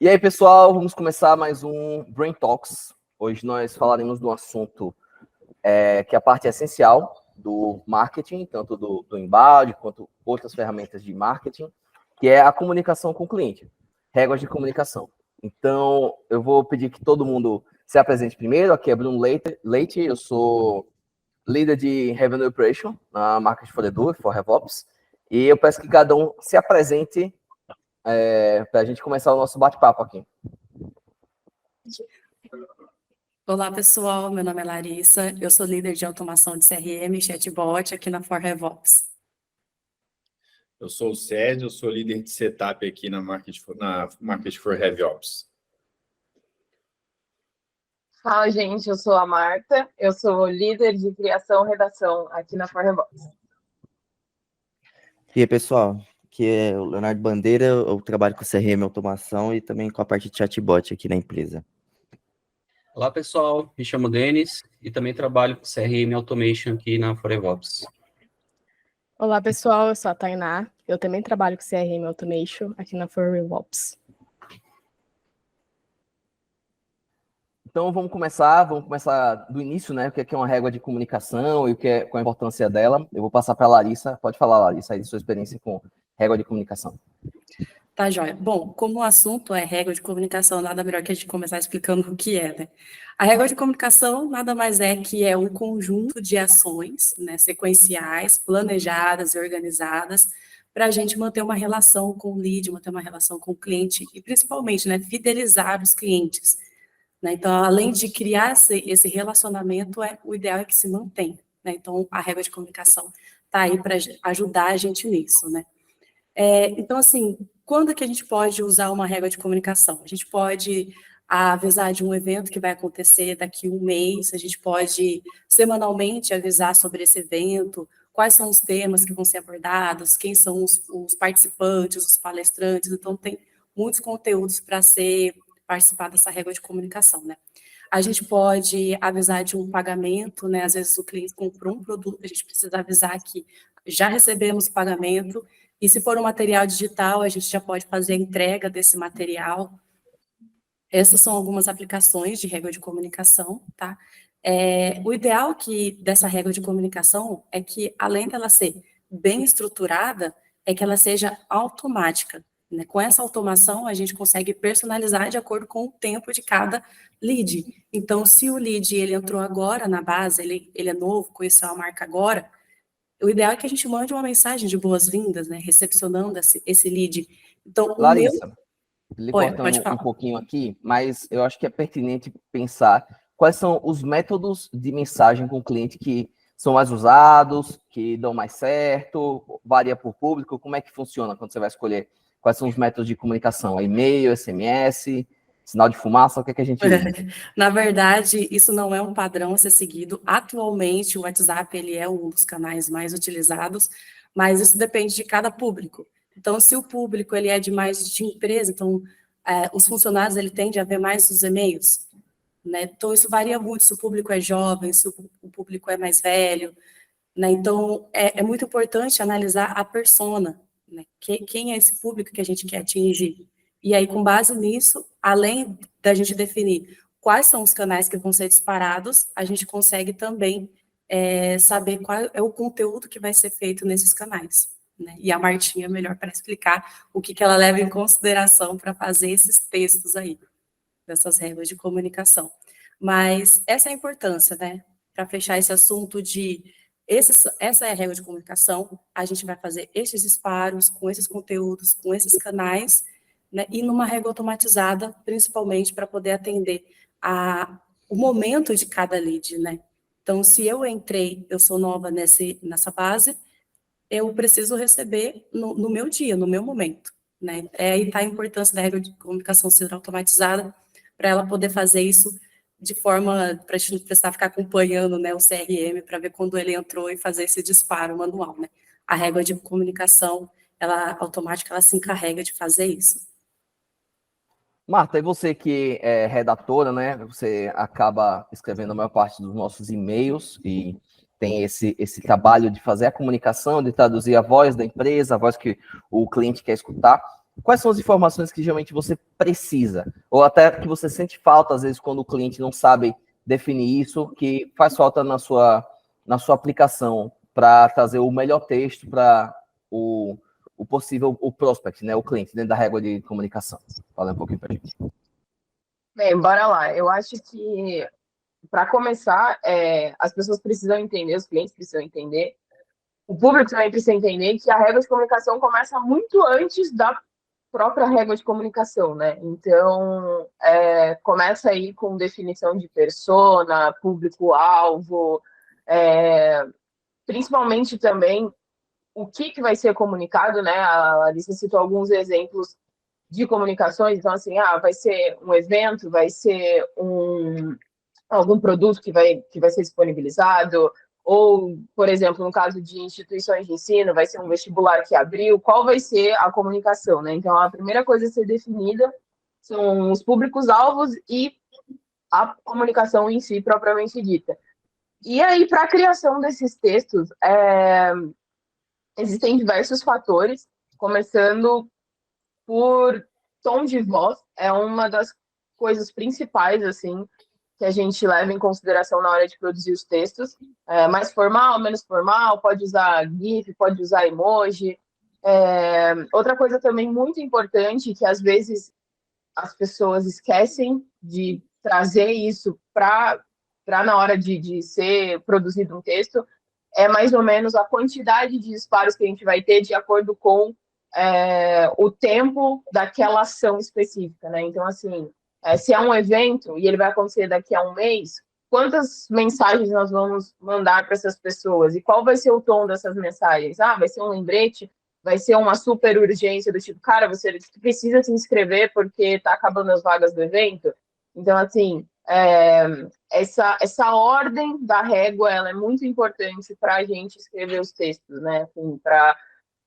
E aí, pessoal, vamos começar mais um Brain Talks. Hoje nós falaremos de um assunto que é a parte essencial do marketing, tanto do inbound quanto outras ferramentas de marketing, que é a comunicação com o cliente, regras de comunicação. Então, eu vou pedir que todo mundo se apresente primeiro. Aqui é Bruno Leite, eu sou líder de Revenue Operation na Market for Edu, for RevOps, e eu peço que cada um se apresente para a gente começar o nosso bate-papo aqui. Olá, pessoal. Meu nome é Larissa. Eu sou líder de automação de CRM e chatbot aqui na For RevOps. Eu sou o César, eu sou líder de setup aqui na Market for RevOps. Fala, gente. Eu sou a Marta. Eu sou líder de criação e redação aqui na For RevOps. E aí, pessoal, aqui é o Leonardo Bandeira, eu trabalho com CRM automação e também com a parte de chatbot aqui na empresa. Olá, pessoal, me chamo Denis e também trabalho com CRM Automation aqui na For RevOps. Olá, pessoal, eu sou a Tainá, eu também trabalho com CRM Automation aqui na For RevOps. Então, vamos começar do início, né? O que é uma régua de comunicação e qual a importância dela. Eu vou passar para a Larissa. Pode falar, Larissa, aí de sua experiência com régua de comunicação. Tá, joia. Bom, como o assunto é régua de comunicação, nada melhor que a gente começar explicando o que é, né? A régua de comunicação nada mais é que é um conjunto de ações, né, sequenciais, planejadas e organizadas, para a gente manter uma relação com o lead, manter uma relação com o cliente e, principalmente, né, fidelizar os clientes. Né? Então, além de criar esse relacionamento, o ideal é que se mantenha. Né? Então, a régua de comunicação está aí para ajudar a gente nisso, né? Então, assim, quando que a gente pode usar uma régua de comunicação? A gente pode avisar de um evento que vai acontecer daqui a um mês, a gente pode semanalmente avisar sobre esse evento, quais são os temas que vão ser abordados, quem são os participantes, os palestrantes. Então, tem muitos conteúdos para participar dessa régua de comunicação, né? A gente pode avisar de um pagamento, né? Às vezes o cliente comprou um produto, a gente precisa avisar que já recebemos o pagamento. E se for um material digital, a gente já pode fazer a entrega desse material. Essas são algumas aplicações de régua de comunicação, tá? O ideal dessa régua de comunicação é que, além dela ser bem estruturada, é que ela seja automática. Né? Com essa automação, a gente consegue personalizar de acordo com o tempo de cada lead. Então, se o lead ele entrou agora na base, ele é novo, conheceu a marca agora, o ideal é que a gente mande uma mensagem de boas-vindas, né, recepcionando esse lead. Então, Larissa, pode cortando um pouquinho aqui, mas eu acho que é pertinente pensar quais são os métodos de mensagem com o cliente que são mais usados, que dão mais certo, varia por público, como é que funciona quando você vai escolher quais são os métodos de comunicação? E-mail, SMS, sinal de fumaça, o que é que a gente usa? Na verdade, isso não é um padrão a ser seguido. Atualmente, o WhatsApp ele é um dos canais mais utilizados, mas isso depende de cada público. Então, se o público ele é de mais de empresa, então, os funcionários ele tende a ver mais os e-mails. Né? Então, isso varia muito se o público é jovem, se o público é mais velho. Né? Então, é muito importante analisar a persona. Né? Quem é esse público que a gente quer atingir? E aí, com base nisso, além da gente definir quais são os canais que vão ser disparados, a gente consegue também saber qual é o conteúdo que vai ser feito nesses canais. Né? E a Martinha é melhor para explicar o que ela leva em consideração para fazer esses textos aí, dessas regras de comunicação. Mas essa é a importância, né? Para fechar esse assunto essa é a regra de comunicação, a gente vai fazer esses disparos com esses conteúdos, com esses canais, né, e numa regra automatizada, principalmente para poder atender o momento de cada lead, né? Então, se eu sou nova nessa base, eu preciso receber no meu dia, no meu momento, né? Aí está a importância da regra de comunicação ser automatizada, para ela poder fazer isso de forma, para a gente não precisar ficar acompanhando, né, o CRM, para ver quando ele entrou e fazer esse disparo manual, né? A regra de comunicação, ela automática, ela se encarrega de fazer isso. Marta, e você que é redatora, né? Você acaba escrevendo a maior parte dos nossos e-mails e tem esse trabalho de fazer a comunicação, de traduzir a voz da empresa, a voz que o cliente quer escutar. quais são as informações que geralmente você precisa? Ou até que você sente falta, às vezes, quando o cliente não sabe definir isso, que faz falta na sua aplicação para trazer o melhor texto para o possível, o prospect, né, o cliente, dentro da régua de comunicação. Fala um pouquinho para a gente. Bem, bora lá. Eu acho que, para começar, as pessoas precisam entender, os clientes precisam entender, o público também precisa entender que a régua de comunicação começa muito antes da própria régua de comunicação, né? Então, começa aí com definição de persona, público-alvo, principalmente também o que vai ser comunicado, né? A Larissa citou alguns exemplos de comunicações, então, assim, vai ser um evento, vai ser algum produto que vai ser disponibilizado, ou, por exemplo, no caso de instituições de ensino, vai ser um vestibular que abriu, qual vai ser a comunicação, né? Então, a primeira coisa a ser definida são os públicos-alvos e a comunicação em si, propriamente dita. E aí, para a criação desses textos, existem diversos fatores, começando por tom de voz, é uma das coisas principais, assim, que a gente leva em consideração na hora de produzir os textos. Mais formal, menos formal, pode usar GIF, pode usar emoji. Outra coisa também muito importante, que às vezes as pessoas esquecem de trazer isso para na hora de ser produzido um texto, é mais ou menos a quantidade de disparos que a gente vai ter de acordo com o tempo daquela ação específica, né? Então, assim, se é um evento e ele vai acontecer daqui a um mês, quantas mensagens nós vamos mandar para essas pessoas? E qual vai ser o tom dessas mensagens? Vai ser um lembrete? Vai ser uma super urgência do tipo, cara, você precisa se inscrever porque está acabando as vagas do evento? Então, assim, essa ordem da régua, ela é muito importante para a gente escrever os textos, né? Assim,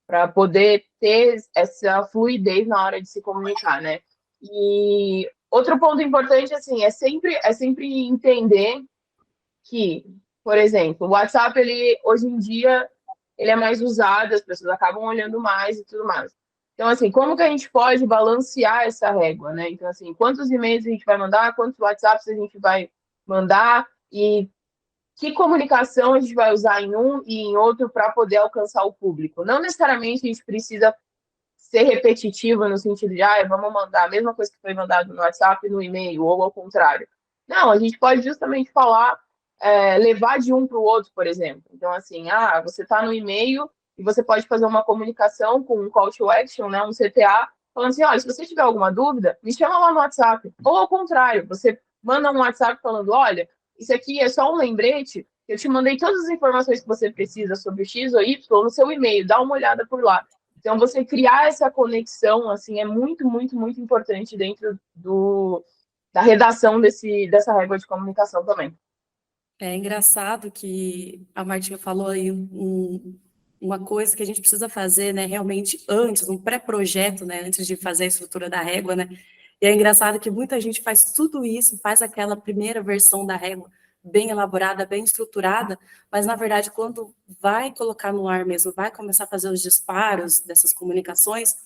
para poder ter essa fluidez na hora de se comunicar, né? E outro ponto importante, assim, é sempre entender que, por exemplo, o WhatsApp, hoje em dia, ele é mais usado, as pessoas acabam olhando mais e tudo mais. Então, assim, como que a gente pode balancear essa régua, né? Então, assim, quantos e-mails a gente vai mandar, quantos WhatsApps a gente vai mandar e que comunicação a gente vai usar em um e em outro para poder alcançar o público. Não necessariamente a gente precisa ser repetitivo no sentido de, vamos mandar a mesma coisa que foi mandado no WhatsApp no e-mail, ou ao contrário. Não, a gente pode justamente falar, levar de um para o outro, por exemplo. Então, assim, você está no e-mail e você pode fazer uma comunicação com um call to action, né, um CTA, falando assim, olha, se você tiver alguma dúvida, me chama lá no WhatsApp. Ou ao contrário, você manda um WhatsApp falando, olha, isso aqui é só um lembrete, eu te mandei todas as informações que você precisa sobre X ou Y no seu e-mail, dá uma olhada por lá. Então, você criar essa conexão, assim, é muito, muito, muito importante dentro da redação dessa régua de comunicação também. É engraçado que a Martinha falou aí uma coisa que a gente precisa fazer, né, realmente antes, um pré-projeto, né, antes de fazer a estrutura da régua, né, e é engraçado que muita gente faz tudo isso, faz aquela primeira versão da régua bem elaborada, bem estruturada, mas, na verdade, quando vai colocar no ar mesmo, vai começar a fazer os disparos dessas comunicações,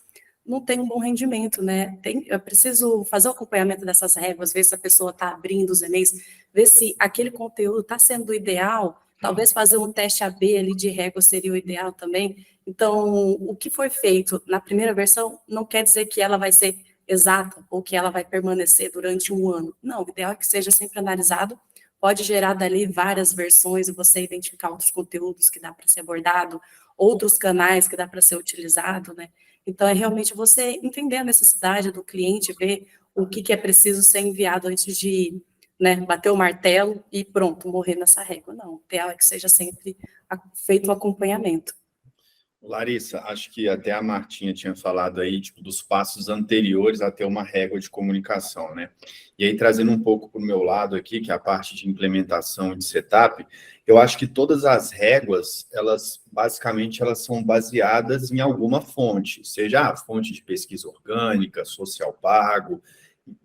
não tem um bom rendimento, né? Eu preciso fazer o acompanhamento dessas réguas, ver se a pessoa está abrindo os e-mails, ver se aquele conteúdo está sendo ideal, talvez fazer um teste AB ali de régua seria o ideal também. Então, o que foi feito na primeira versão não quer dizer que ela vai ser exata ou que ela vai permanecer durante um ano. Não, o ideal é que seja sempre analisado, pode gerar dali várias versões e você identificar outros conteúdos que dá para ser abordado, outros canais que dá para ser utilizado, né? Então, é realmente você entender a necessidade do cliente, ver o que é preciso ser enviado antes de, né, bater o martelo e pronto, morrer nessa régua. Não, o ideal é que seja sempre feito um acompanhamento. Larissa, acho que até a Martinha tinha falado aí, tipo, dos passos anteriores a ter uma régua de comunicação, né? E aí, trazendo um pouco para o meu lado aqui, que é a parte de implementação e de setup, eu acho que todas as réguas, basicamente, elas são baseadas em alguma fonte, seja a fonte de pesquisa orgânica, social pago,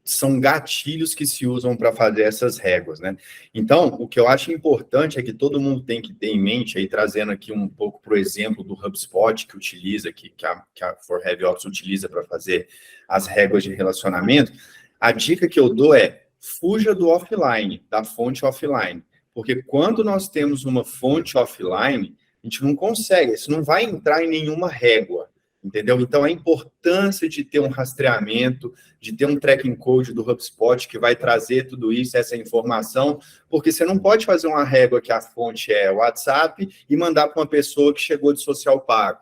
são gatilhos que se usam para fazer essas réguas, né? Então, o que eu acho importante é que todo mundo tem que ter em mente, aí trazendo aqui um pouco para o exemplo do HubSpot que utiliza, que a For Heavy Ops utiliza para fazer as réguas de relacionamento, a dica que eu dou é fuja do offline, da fonte offline, porque quando nós temos uma fonte offline, a gente não consegue, isso não vai entrar em nenhuma régua, entendeu? Então, a importância de ter um rastreamento, de ter um tracking code do HubSpot que vai trazer tudo isso, essa informação, porque você não pode fazer uma régua que a fonte é WhatsApp e mandar para uma pessoa que chegou de social pago.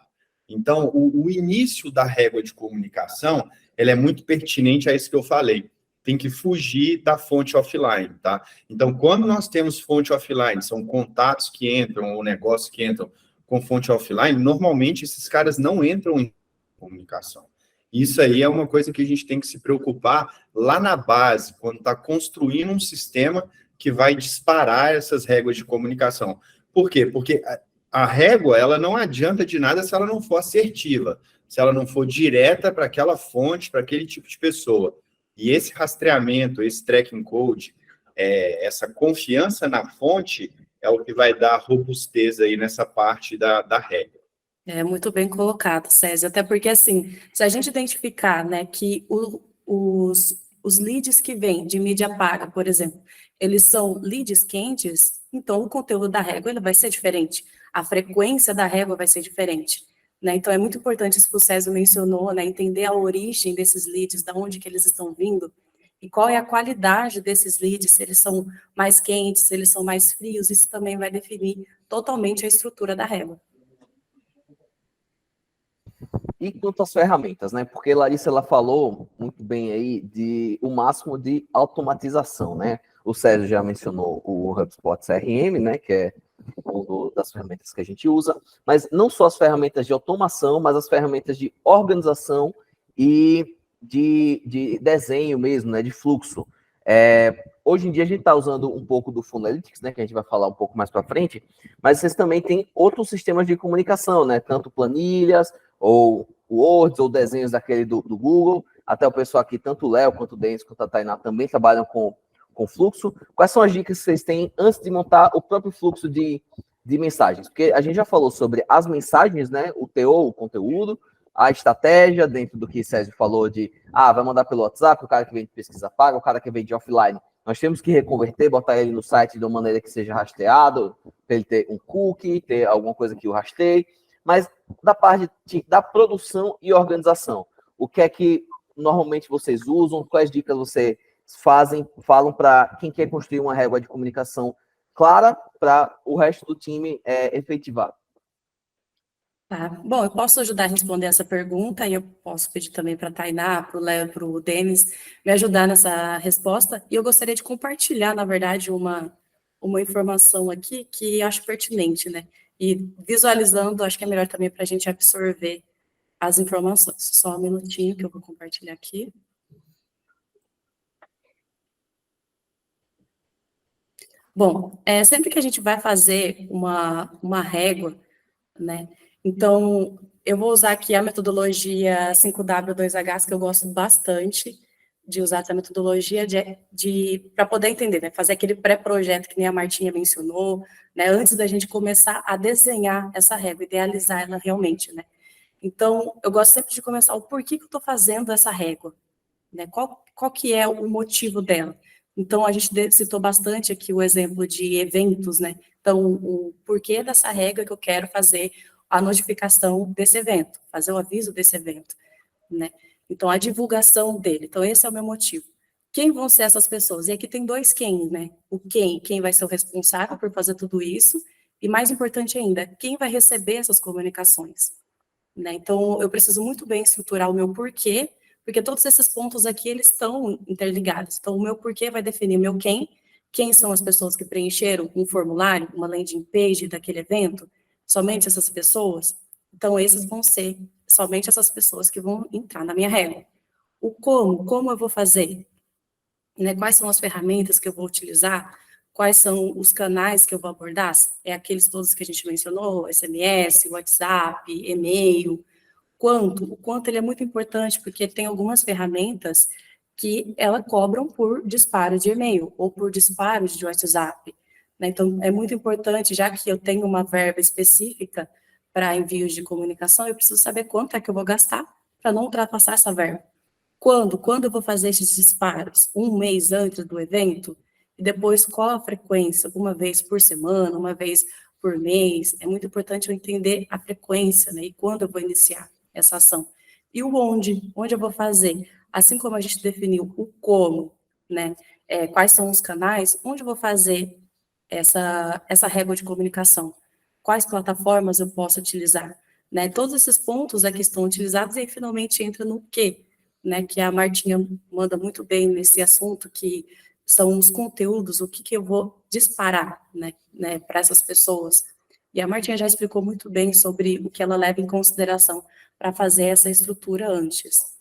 Então, o início da régua de comunicação, ela é muito pertinente a isso que eu falei. Tem que fugir da fonte offline, tá? Então, quando nós temos fonte offline, são contatos que entram, ou negócios que entram com fonte offline, normalmente esses caras não entram em comunicação. Isso aí é uma coisa que a gente tem que se preocupar lá na base, quando está construindo um sistema que vai disparar essas réguas de comunicação. Por quê? Porque a régua, ela não adianta de nada se ela não for assertiva, se ela não for direta para aquela fonte, para aquele tipo de pessoa. E esse rastreamento, esse tracking code, essa confiança na fonte é o que vai dar robustez aí nessa parte da regra. É muito bem colocado, César, até porque, assim, se a gente identificar, né, que os leads que vêm de mídia paga, por exemplo, eles são leads quentes, então o conteúdo da régua ele vai ser diferente, a frequência da régua vai ser diferente, né? Então é muito importante isso que o César mencionou, né, entender a origem desses leads, da onde que eles estão vindo, e qual é a qualidade desses leads, se eles são mais quentes, se eles são mais frios, isso também vai definir totalmente a estrutura da régua. E quanto às ferramentas, né? Porque Larissa, ela falou muito bem aí de o máximo de automatização, né? O César já mencionou o HubSpot CRM, né? Que é uma das ferramentas que a gente usa, mas não só as ferramentas de automação, mas as ferramentas de organização e de desenho mesmo, né? De fluxo. Hoje em dia a gente está usando um pouco do Funalytics, né? Que a gente vai falar um pouco mais para frente, mas vocês também têm outros sistemas de comunicação, né? Tanto planilhas, ou Words, ou desenhos daquele do Google, até o pessoal aqui, tanto o Léo, quanto o Denis, quanto a Tainá, também trabalham com fluxo. Quais são as dicas que vocês têm antes de montar o próprio fluxo de mensagens? Porque a gente já falou sobre as mensagens, né, o teor, o conteúdo, a estratégia, dentro do que o César falou de, vai mandar pelo WhatsApp, o cara que vem de pesquisa paga, o cara que vem de offline, nós temos que reconverter, botar ele no site de uma maneira que seja rastreado, para ele ter um cookie, ter alguma coisa que o rasteie. Mas da parte da produção e organização, o que é que normalmente vocês usam? Quais dicas vocês falam para quem quer construir uma régua de comunicação clara para o resto do time efetivar? Tá. Bom, eu posso ajudar a responder essa pergunta e eu posso pedir também para a Tainá, para o Léo, para o Denis me ajudar nessa resposta. E eu gostaria de compartilhar, na verdade, uma informação aqui que acho pertinente, né? E visualizando, acho que é melhor também para a gente absorver as informações. Só um minutinho que eu vou compartilhar aqui. Bom, sempre que a gente vai fazer uma régua, né? Então, eu vou usar aqui a metodologia 5W2H, que eu gosto bastante de usar essa metodologia para poder entender, né? Fazer aquele pré-projeto que nem a Martinha mencionou, né? Antes da gente começar a desenhar essa régua, idealizar ela realmente, né? Então, eu gosto sempre de começar o porquê que eu estou fazendo essa régua, né? Qual que é o motivo dela? Então, a gente citou bastante aqui o exemplo de eventos, né? Então, o porquê dessa régua que eu quero fazer a notificação desse evento, fazer o aviso desse evento, né? Então, a divulgação dele. Então, esse é o meu motivo. Quem vão ser essas pessoas? E aqui tem dois quem, né? O quem vai ser o responsável por fazer tudo isso, e mais importante ainda, quem vai receber essas comunicações, né? Então, eu preciso muito bem estruturar o meu porquê, porque todos esses pontos aqui, eles estão interligados. Então, o meu porquê vai definir o meu quem são as pessoas que preencheram um formulário, uma landing page daquele evento, somente essas pessoas. Então, esses vão ser somente essas pessoas que vão entrar na minha régua. O como eu vou fazer, né? Quais são as ferramentas que eu vou utilizar, quais são os canais que eu vou abordar, aqueles todos que a gente mencionou, SMS, WhatsApp, e-mail, o quanto ele é muito importante, porque tem algumas ferramentas que ela cobram por disparo de e-mail ou por disparo de WhatsApp, né? Então, é muito importante, já que eu tenho uma verba específica para envios de comunicação, eu preciso saber quanto é que eu vou gastar para não ultrapassar essa verba. Quando eu vou fazer esses disparos? Um mês antes do evento? E depois, qual a frequência? Uma vez por semana, uma vez por mês? É muito importante eu entender a frequência, né? E quando eu vou iniciar essa ação. E o onde eu vou fazer? Assim como a gente definiu o como, né? Quais são os canais, onde eu vou fazer essa régua de comunicação? Quais plataformas eu posso utilizar? Né? Todos esses pontos aqui estão utilizados e aí finalmente entra no quê? Né, que a Martinha manda muito bem nesse assunto, que são os conteúdos, o que eu vou disparar, né, para essas pessoas. E a Martinha já explicou muito bem sobre o que ela leva em consideração para fazer essa estrutura antes.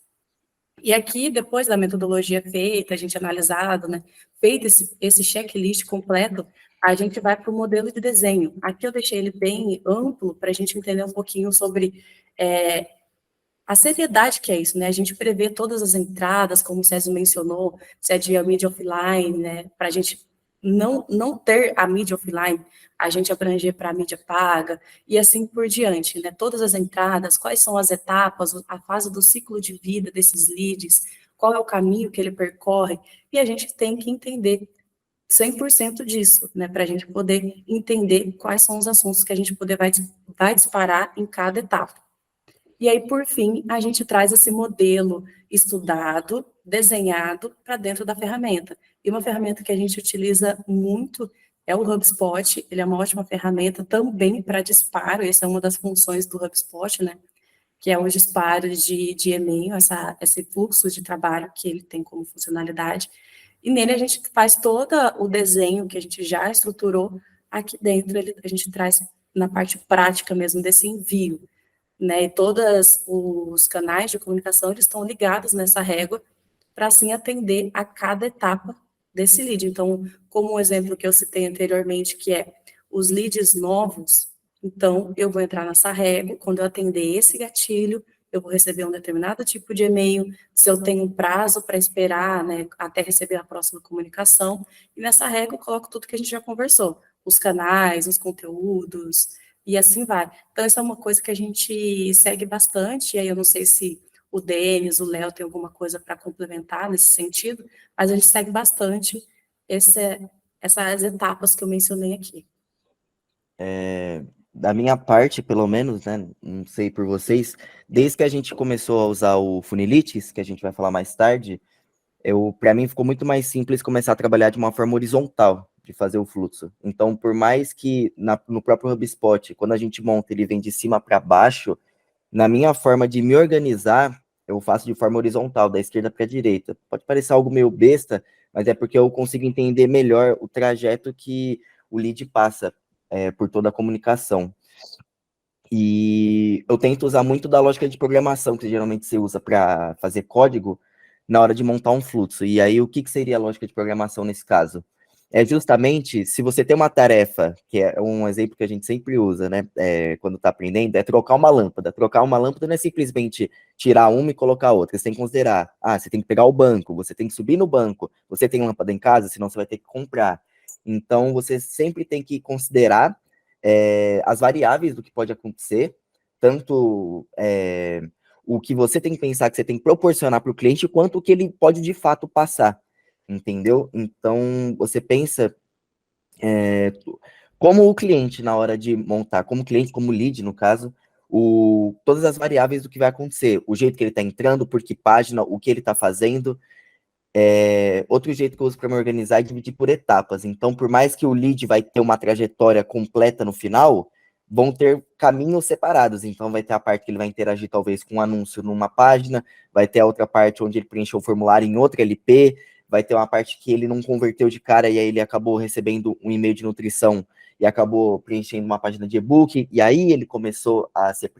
E aqui, depois da metodologia feita, a gente analisado, né, feito esse checklist completo, a gente vai para o modelo de desenho. Aqui eu deixei ele bem amplo para a gente entender um pouquinho sobre a seriedade que é isso, né? A gente prevê todas as entradas, como o César mencionou, se é de mídia offline, né? Para a gente não ter a mídia offline, a gente abranger para a mídia paga, e assim por diante, né? Todas as entradas, quais são as etapas, a fase do ciclo de vida desses leads, qual é o caminho que ele percorre, e a gente tem que entender 100% disso, né? Para a gente poder entender quais são os assuntos que a gente vai disparar em cada etapa. E aí, por fim, a gente traz esse modelo estudado, desenhado para dentro da ferramenta. E uma ferramenta que a gente utiliza muito é o HubSpot. Ele é uma ótima ferramenta também para disparo. Essa é uma das funções do HubSpot, né? Que é os disparos de e-mail, esse fluxo de trabalho que ele tem como funcionalidade. E nele a gente faz todo o desenho que a gente já estruturou. Aqui dentro a gente traz na parte prática mesmo desse envio, né, e todos os canais de comunicação eles estão ligados nessa régua para assim atender a cada etapa desse lead. Então, como o exemplo que eu citei anteriormente, que é os leads novos, então eu vou entrar nessa régua, quando eu atender esse gatilho, eu vou receber um determinado tipo de e-mail, se eu tenho um prazo para esperar, né, até receber a próxima comunicação, e nessa régua eu coloco tudo que a gente já conversou, os canais, os conteúdos, e assim vai. Então, essa é uma coisa que a gente segue bastante, e aí eu não sei se o Denis, o Léo tem alguma coisa para complementar nesse sentido, mas a gente segue bastante essas etapas que eu mencionei aqui. Da minha parte, pelo menos, né, não sei por vocês, desde que a gente começou a usar o Funilitis, que a gente vai falar mais tarde, para mim ficou muito mais simples começar a trabalhar de uma forma horizontal, de fazer o fluxo. Então, por mais que no próprio HubSpot, quando a gente monta, ele vem de cima para baixo, na minha forma de me organizar, eu faço de forma horizontal, da esquerda para a direita. Pode parecer algo meio besta, mas é porque eu consigo entender melhor o trajeto que o lead passa por toda a comunicação. E eu tento usar muito da lógica de programação, que geralmente você usa para fazer código, na hora de montar um fluxo. E aí, o que seria a lógica de programação nesse caso? É justamente, se você tem uma tarefa, que é um exemplo que a gente sempre usa, né, quando está aprendendo, é trocar uma lâmpada. Trocar uma lâmpada não é simplesmente tirar uma e colocar outra. Você tem que considerar, você tem que pegar o banco, você tem que subir no banco, você tem lâmpada em casa, senão você vai ter que comprar. Então, você sempre tem que considerar as variáveis do que pode acontecer, tanto o que você tem que pensar que você tem que proporcionar para o cliente, quanto o que ele pode de fato passar, entendeu? Então, você pensa como o cliente na hora de montar, como cliente, como lead, no caso, todas as variáveis do que vai acontecer, o jeito que ele está entrando, por que página, o que ele está fazendo. Outro jeito que eu uso para me organizar é dividir por etapas. Então, por mais que o lead vai ter uma trajetória completa no final, vão ter caminhos separados. Então, vai ter a parte que ele vai interagir, talvez, com um anúncio numa página, vai ter a outra parte onde ele preencheu o formulário em outra LP, vai ter uma parte que ele não converteu de cara e aí ele acabou recebendo um e-mail de nutrição e acabou preenchendo uma página de e-book, e aí ele começou a ser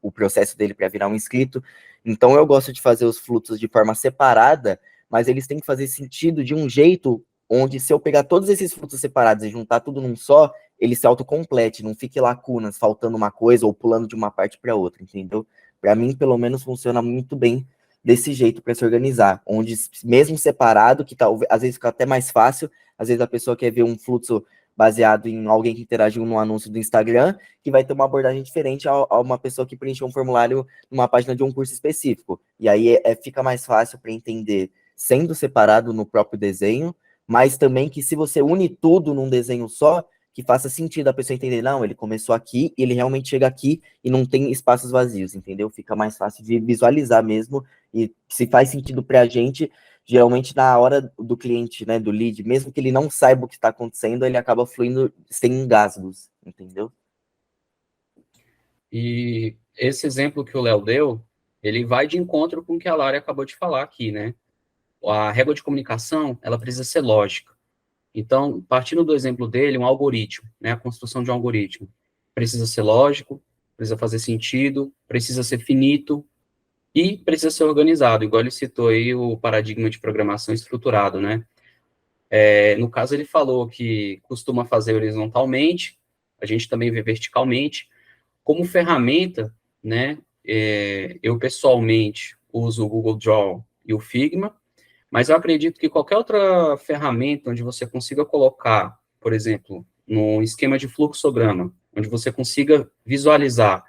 o processo dele para virar um inscrito. Então, eu gosto de fazer os fluxos de forma separada, mas eles têm que fazer sentido de um jeito onde, se eu pegar todos esses fluxos separados e juntar tudo num só, ele se autocomplete, não fique lacunas, faltando uma coisa ou pulando de uma parte para outra, entendeu? Para mim, pelo menos, funciona muito bem desse jeito para se organizar, onde mesmo separado, que talvez às vezes fica até mais fácil, às vezes a pessoa quer ver um fluxo baseado em alguém que interagiu no anúncio do Instagram, que vai ter uma abordagem diferente a uma pessoa que preencheu um formulário numa página de um curso específico. E aí fica mais fácil para entender sendo separado no próprio desenho, mas também que se você une tudo num desenho só, que faça sentido a pessoa entender, não, ele começou aqui, ele realmente chega aqui e não tem espaços vazios, entendeu? Fica mais fácil de visualizar mesmo, e se faz sentido para a gente, geralmente na hora do cliente, né, do lead, mesmo que ele não saiba o que está acontecendo, ele acaba fluindo sem engasgos, entendeu? E esse exemplo que o Léo deu, ele vai de encontro com o que a Lari acabou de falar aqui, né? A régua de comunicação, ela precisa ser lógica. Então, partindo do exemplo dele, um algoritmo, né? A construção de um algoritmo precisa ser lógico, precisa fazer sentido, precisa ser finito e precisa ser organizado, igual ele citou aí o paradigma de programação estruturado, né? No caso, ele falou que costuma fazer horizontalmente, a gente também vê verticalmente. Como ferramenta, né, eu pessoalmente uso o Google Draw e o Figma, mas eu acredito que qualquer outra ferramenta onde você consiga colocar, por exemplo, no esquema de fluxograma, onde você consiga visualizar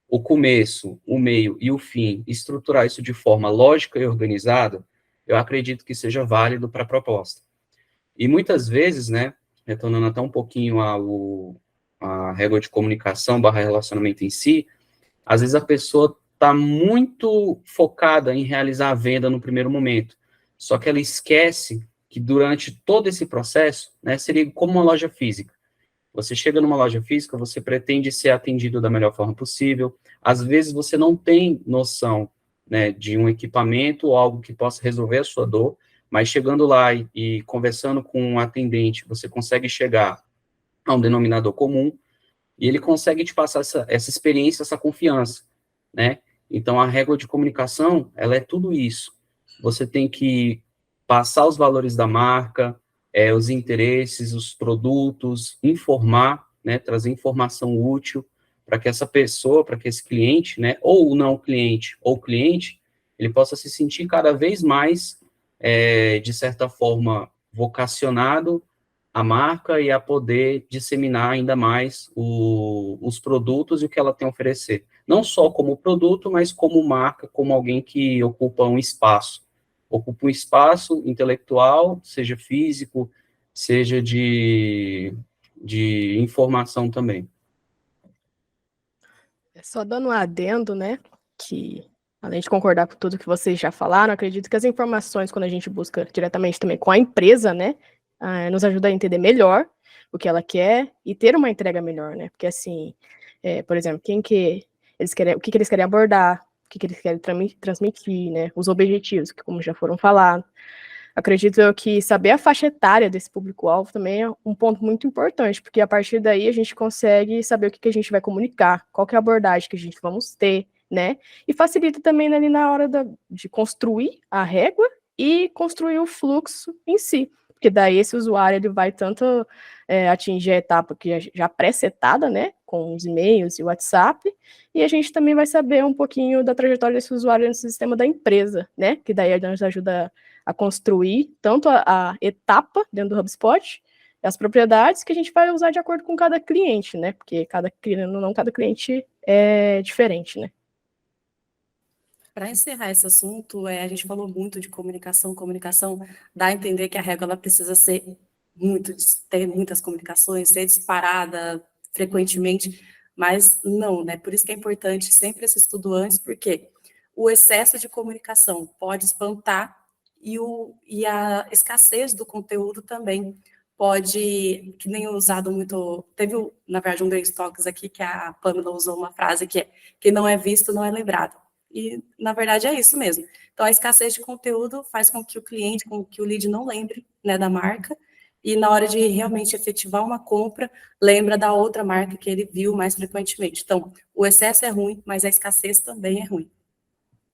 o começo, o meio e o fim, estruturar isso de forma lógica e organizada, eu acredito que seja válido para a proposta. E muitas vezes, né, retornando até um pouquinho a régua de comunicação / relacionamento em si, às vezes a pessoa está muito focada em realizar a venda no primeiro momento, só que ela esquece que durante todo esse processo, né, seria como uma loja física. Você chega numa loja física, você pretende ser atendido da melhor forma possível, às vezes você não tem noção, né, de um equipamento ou algo que possa resolver a sua dor, mas chegando lá e conversando com um atendente, você consegue chegar a um denominador comum, e ele consegue te passar essa experiência, essa confiança, né? Então, a régua de comunicação, ela é tudo isso. Você tem que passar os valores da marca, os interesses, os produtos, informar, né? Trazer informação útil para que essa pessoa, para que esse cliente, né? Ou não cliente, ou cliente, ele possa se sentir cada vez mais, de certa forma, vocacionado a marca e a poder disseminar ainda mais os produtos e o que ela tem a oferecer. Não só como produto, mas como marca, como alguém que ocupa um espaço. Ocupa um espaço intelectual, seja físico, seja de informação também. Só dando um adendo, né, que além de concordar com tudo que vocês já falaram, acredito que as informações, quando a gente busca diretamente também com a empresa, né, nos ajuda a entender melhor o que ela quer e ter uma entrega melhor, né, porque assim, por exemplo, o que eles querem abordar, o que eles querem transmitir, né, os objetivos, que como já foram falados. Acredito eu que saber a faixa etária desse público-alvo também é um ponto muito importante, porque a partir daí a gente consegue saber o que a gente vai comunicar, qual que é a abordagem que a gente vamos ter, né? E facilita também ali na hora de construir a régua e construir o fluxo em si, porque daí esse usuário ele vai tanto atingir a etapa que já pré-setada, né, com os e-mails e o WhatsApp, e a gente também vai saber um pouquinho da trajetória desse usuário no sistema da empresa, né, que daí nos ajuda a construir tanto a etapa dentro do HubSpot, as propriedades que a gente vai usar de acordo com cada cliente, né? Porque cada cliente é diferente, né? Para encerrar esse assunto, a gente falou muito de comunicação. Comunicação dá a entender que a régua ela precisa ser ter muitas comunicações, ser disparada frequentemente, mas não, né? Por isso que é importante sempre esse estudo antes, porque o excesso de comunicação pode espantar e a escassez do conteúdo também pode, que nem usado muito, teve, na verdade, um Grace Talks aqui que a Pamela usou uma frase que é, quem não é visto não é lembrado. E, na verdade, é isso mesmo. Então, a escassez de conteúdo faz com que o cliente, com que o lead não lembre, né, da marca, e na hora de realmente efetivar uma compra, lembra da outra marca que ele viu mais frequentemente. Então, o excesso é ruim, mas a escassez também é ruim.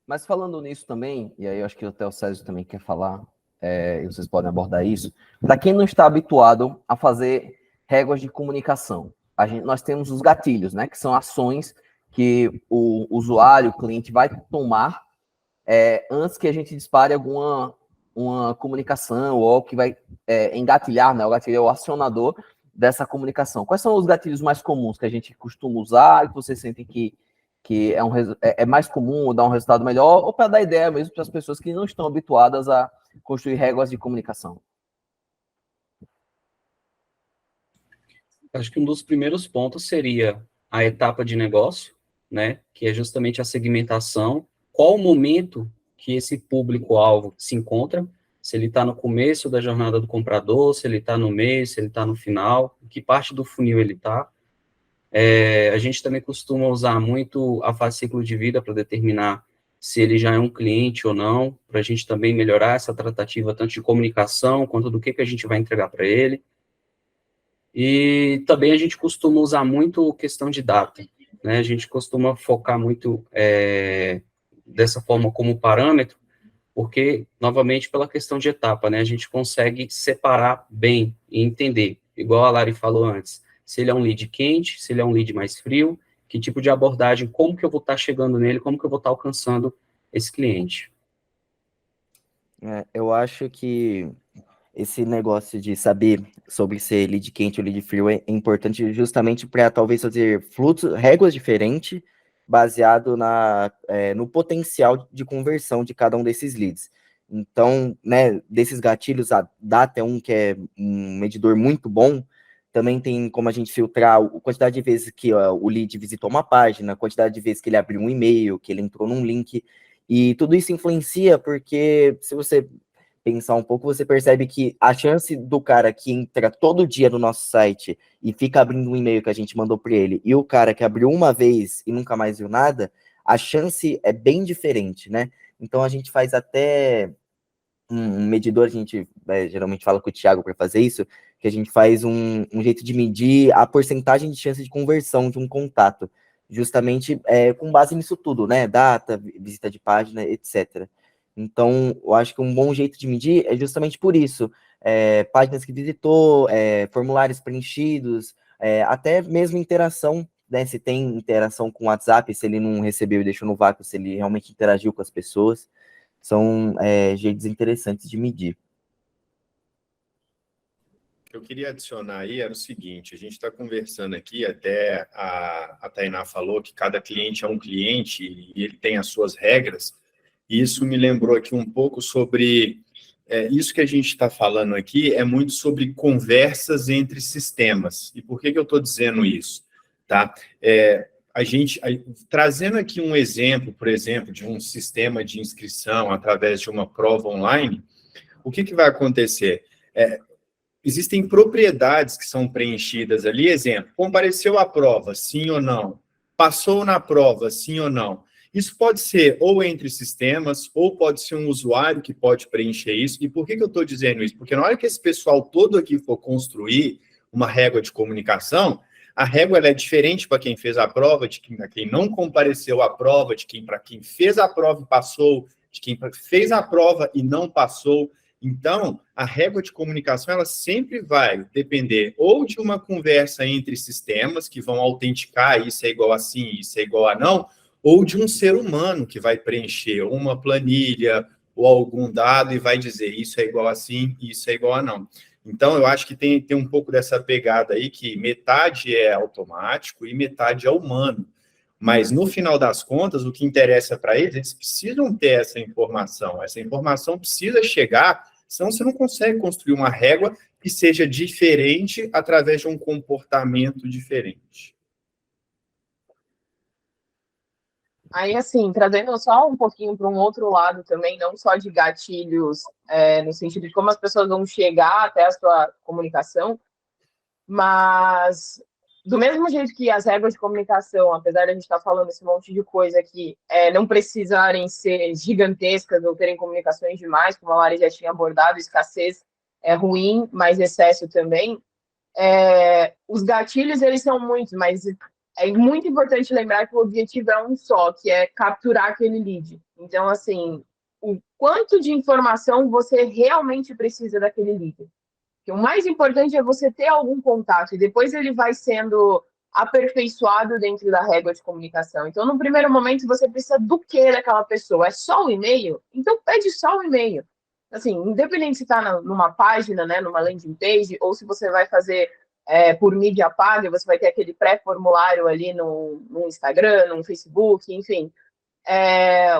Mas falando nisso também, e aí eu acho que até o César também quer falar, e vocês podem abordar isso, para quem não está habituado a fazer réguas de comunicação, nós temos os gatilhos, né, que são ações que o usuário, o cliente vai tomar antes que a gente dispare uma comunicação, ou que vai engatilhar, né? O gatilho é o acionador dessa comunicação. Quais são os gatilhos mais comuns que a gente costuma usar e que vocês sentem que é mais comum, dá um resultado melhor, ou para dar ideia mesmo para as pessoas que não estão habituadas a construir regras de comunicação? Acho que um dos primeiros pontos seria a etapa de negócio, né, que é justamente a segmentação, qual o momento que esse público-alvo se encontra, se ele está no começo da jornada do comprador, se ele está no meio, se ele está no final, que parte do funil ele está. A gente também costuma usar muito a fase ciclo de vida para determinar se ele já é um cliente ou não, para a gente também melhorar essa tratativa, tanto de comunicação, quanto do que a gente vai entregar para ele. E também a gente costuma usar muito questão de data, né? A gente costuma focar muito dessa forma como parâmetro, porque, novamente, pela questão de etapa, né? A gente consegue separar bem e entender, igual a Lari falou antes, se ele é um lead quente, se ele é um lead mais frio, que tipo de abordagem, como que eu vou estar chegando nele, como que eu vou estar alcançando esse cliente. Eu acho que esse negócio de saber sobre ser lead quente ou lead frio é importante justamente para talvez fazer fluxos, regras diferentes, baseado no potencial de conversão de cada um desses leads. Então, né, desses gatilhos, a data é um que é um medidor muito bom. Também tem como a gente filtrar a quantidade de vezes que o lead visitou uma página, a quantidade de vezes que ele abriu um e-mail, que ele entrou num link, e tudo isso influencia, porque se você pensar um pouco, você percebe que a chance do cara que entra todo dia no nosso site e fica abrindo um e-mail que a gente mandou para ele, e o cara que abriu uma vez e nunca mais viu nada, a chance é bem diferente, né? Então a gente faz até um medidor, a gente geralmente fala com o Thiago para fazer isso, que a gente faz um jeito de medir a porcentagem de chance de conversão de um contato, justamente com base nisso tudo, né? Data, visita de página, etc. Então, eu acho que um bom jeito de medir é justamente por isso. Páginas que visitou, formulários preenchidos, até mesmo interação, né? Se tem interação com o WhatsApp, se ele não recebeu e deixou no vácuo, se ele realmente interagiu com as pessoas. São jeitos interessantes de medir. O que eu queria adicionar aí era o seguinte, a gente está conversando aqui, até a Tainá falou que cada cliente é um cliente e ele tem as suas regras, e isso me lembrou aqui um pouco sobre... isso que a gente está falando aqui é muito sobre conversas entre sistemas. E por que eu estou dizendo isso? Tá? Trazendo aqui um exemplo, por exemplo, de um sistema de inscrição através de uma prova online, o que vai acontecer? Existem propriedades que são preenchidas ali, exemplo, compareceu à prova, sim ou não? Passou na prova, sim ou não? Isso pode ser ou entre sistemas, ou pode ser um usuário que pode preencher isso. E por que eu estou dizendo isso? Porque na hora que esse pessoal todo aqui for construir uma régua de comunicação, a régua ela é diferente para quem fez a prova, de quem não compareceu à prova, para quem fez a prova e passou, de quem fez a prova e não passou. Então, a régua de comunicação ela sempre vai depender ou de uma conversa entre sistemas que vão autenticar isso é igual a sim, isso é igual a não, ou de um ser humano que vai preencher uma planilha ou algum dado e vai dizer isso é igual a sim, isso é igual a não. Então, eu acho que tem um pouco dessa pegada aí que metade é automático e metade é humano. Mas, no final das contas, o que interessa para eles precisam ter essa informação. Essa informação precisa chegar, senão você não consegue construir uma régua que seja diferente através de um comportamento diferente. Aí, assim, trazendo só um pouquinho para um outro lado também, não só de gatilhos, no sentido de como as pessoas vão chegar até a sua comunicação, mas do mesmo jeito que as regras de comunicação, apesar de a gente estar falando esse monte de coisa aqui, não precisarem ser gigantescas ou terem comunicações demais, como a Lari já tinha abordado, escassez é ruim, mas excesso também. Os gatilhos, eles são muitos, mas é muito importante lembrar que o objetivo é um só, que é capturar aquele lead. Então, assim, o quanto de informação você realmente precisa daquele lead. O mais importante é você ter algum contato, e depois ele vai sendo aperfeiçoado dentro da régua de comunicação. Então, no primeiro momento, você precisa do que daquela pessoa? É só o e-mail? Então, pede só o e-mail. Assim, independente se está numa página, né, numa landing page, ou se você vai fazer por mídia paga, você vai ter aquele pré-formulário ali no Instagram, no Facebook, enfim.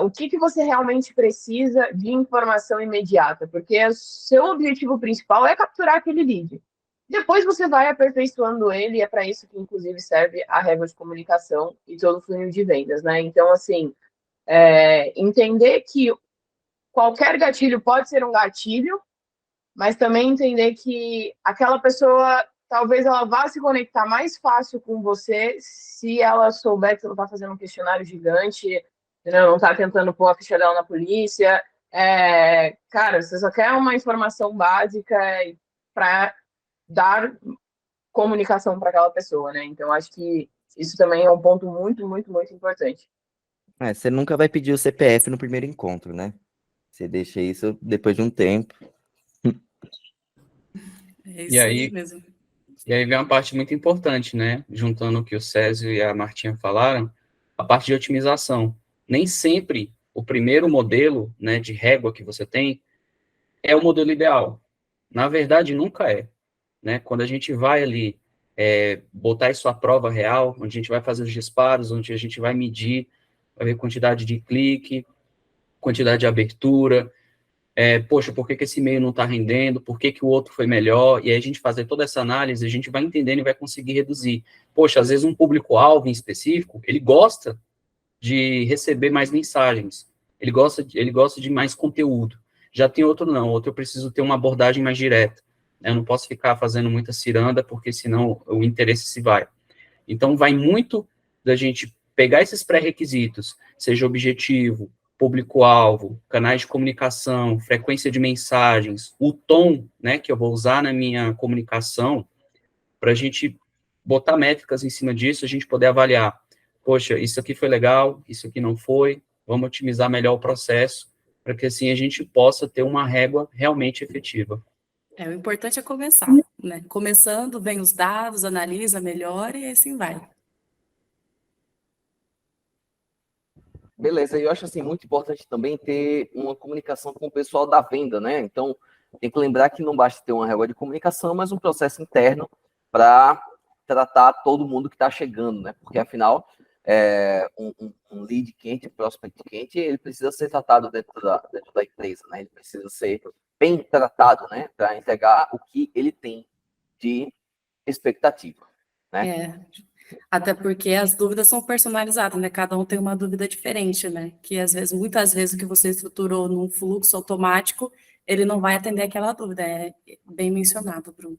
O que você realmente precisa de informação imediata? Porque o seu objetivo principal é capturar aquele lead. Depois você vai aperfeiçoando ele, e é para isso que, inclusive, serve a régua de comunicação e todo o funil de vendas, né? Então, assim, entender que qualquer gatilho pode ser um gatilho, mas também entender que aquela pessoa, talvez ela vá se conectar mais fácil com você se ela souber que você não está fazendo um questionário gigante, não está tentando pôr a ficha dela na polícia. Cara, você só quer uma informação básica para dar comunicação para aquela pessoa, né? Então, acho que isso também é um ponto muito, muito, muito importante. Você nunca vai pedir o CPF no primeiro encontro, né? Você deixa isso depois de um tempo. É isso aí mesmo. E aí vem uma parte muito importante, né? Juntando o que o Césio e a Martinha falaram, a parte de otimização. Nem sempre o primeiro modelo, né, de régua que você tem é o modelo ideal. Na verdade, nunca é. Né? Quando a gente vai ali botar isso à prova real, onde a gente vai fazer os disparos, onde a gente vai medir, vai ver quantidade de clique, quantidade de abertura, poxa, por que esse e-mail não está rendendo, por que o outro foi melhor, e aí a gente fazer toda essa análise, a gente vai entendendo e vai conseguir reduzir. Poxa, às vezes um público-alvo em específico, ele gosta de receber mais mensagens, ele gosta de mais conteúdo. Já tem outro não, outro eu preciso ter uma abordagem mais direta. Eu não posso ficar fazendo muita ciranda, porque senão o interesse se vai. Então, vai muito da gente pegar esses pré-requisitos, seja objetivo, público-alvo, canais de comunicação, frequência de mensagens, o tom, né, que eu vou usar na minha comunicação, para a gente botar métricas em cima disso, a gente poder avaliar, poxa, isso aqui foi legal, isso aqui não foi, vamos otimizar melhor o processo, para que assim a gente possa ter uma régua realmente efetiva. O importante é começar, né? Começando, vem os dados, analisa, melhora e assim vai. Beleza, e eu acho assim muito importante também ter uma comunicação com o pessoal da venda, né? Então, tem que lembrar que não basta ter uma régua de comunicação, mas um processo interno para tratar todo mundo que está chegando, né? Porque, afinal, um lead quente, um prospect quente, ele precisa ser tratado dentro da empresa, né? Ele precisa ser bem tratado, né? Para entregar o que ele tem de expectativa, né? Até porque as dúvidas são personalizadas, né? Cada um tem uma dúvida diferente, né? Que muitas vezes o que você estruturou num fluxo automático, ele não vai atender aquela dúvida. É bem mencionado, Bruno.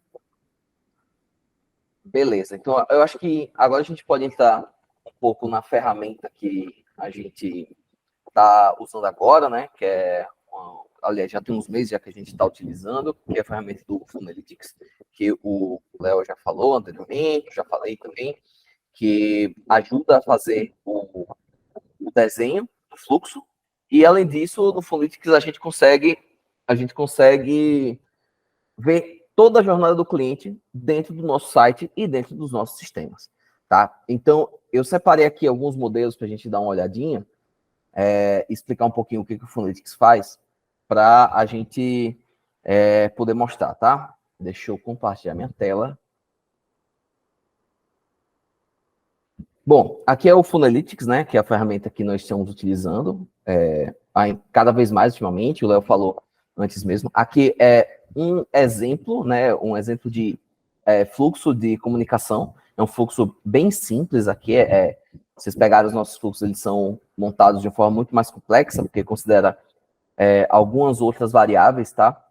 Beleza. Então, eu acho que agora a gente pode entrar um pouco na ferramenta que a gente está usando agora, né? Que aliás, já tem uns meses já que a gente está utilizando, que é a ferramenta do Funalytics, que o Léo já falou anteriormente, já falei também, que ajuda a fazer o desenho do fluxo, e além disso, no Funalytics a gente consegue ver toda a jornada do cliente dentro do nosso site e dentro dos nossos sistemas, tá? Então, eu separei aqui alguns modelos para a gente dar uma olhadinha, explicar um pouquinho o que o Funalytics faz, para a gente poder mostrar, tá? Deixa eu compartilhar minha tela. Bom, aqui é o Funalytics, né, que é a ferramenta que nós estamos utilizando cada vez mais ultimamente, o Léo falou antes mesmo. Aqui é um exemplo, né, um exemplo de fluxo de comunicação, é um fluxo bem simples aqui, vocês pegaram os nossos fluxos, eles são montados de uma forma muito mais complexa, porque considera algumas outras variáveis, tá?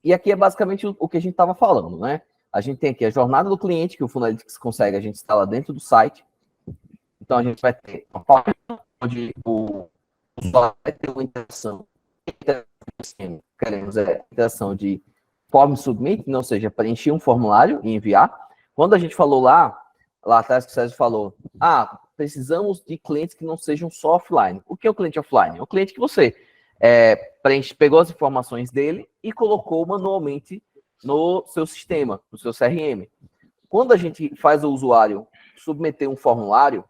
E aqui é basicamente o que a gente estava falando, né? A gente tem aqui a jornada do cliente, que o Funalytics consegue, a gente instala dentro do site. Então, a gente vai ter uma página onde o usuário vai ter uma interação. Queremos interação de form submit, ou seja, preencher um formulário e enviar. Quando a gente falou lá atrás que o César falou, precisamos de clientes que não sejam só offline. O que é o cliente offline? É o cliente que você pegou as informações dele e colocou manualmente no seu sistema, no seu CRM. Quando a gente faz o usuário submeter um formulário,